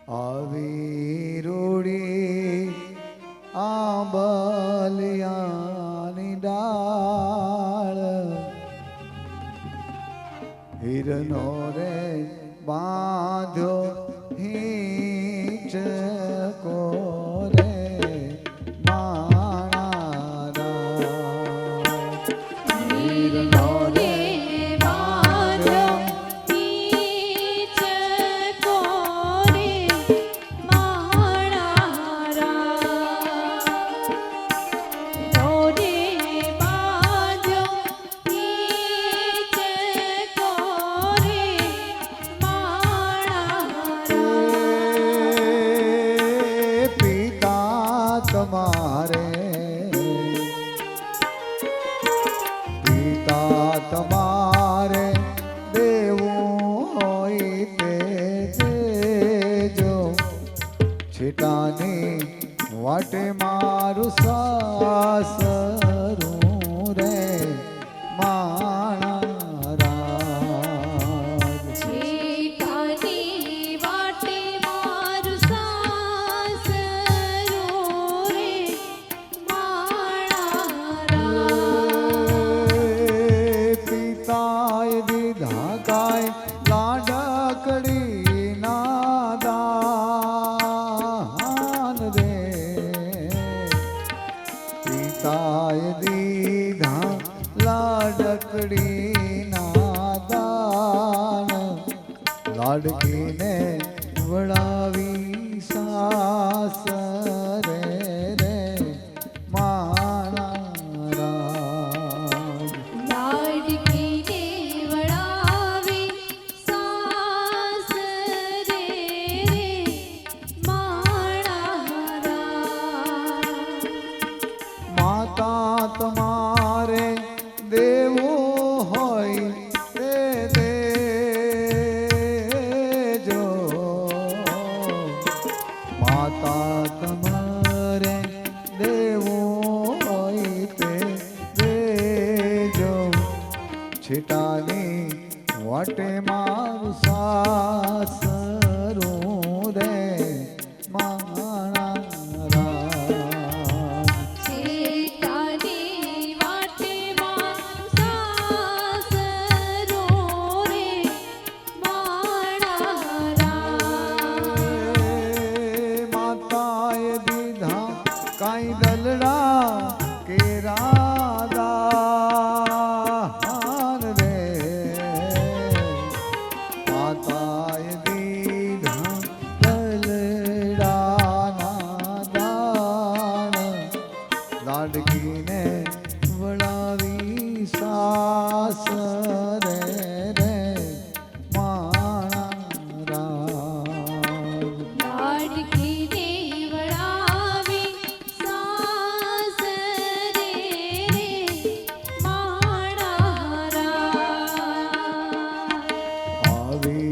આવી રૂડી આંબલિયાની ડાળ હિરનો રે બાંધ્યો હિંચકો રે માણા હિરનો રે બાંધ્યો હિંચકો રે માણા રે બાંધ્યો હિંચકો રે તમારે દેવું હોય તે દેજો છેટાની વાટે મારું સાસરું રે માણા રાજ છેટાની વાટે મારું સાસરું રે પિતાએ દીધા કાય લાડકડી ના દાન રે પિતાએ દીધા લાડકડી ના દાન લાડકીને વળાવી સાસ રે રે માણા રાજ લાડકીને વળાવી સાસ રે માણા માતા તમારે દેવું હોય તે દેજો માતા તમારે દેવું હોય તે દેજો છેટાની વાટે મારું સાસરું રે માણા રાજ છેટાની વાટે મારું સાસરું રે માણા માતાએ દીધા કાંઈ દલડા કેરા દાન રે માતાએ દીધા દલડાના દાન લાડકીને વળાવી સાસ રે રે માણા રાજ લાડકીને વળાવી સાસ રે માણા આવી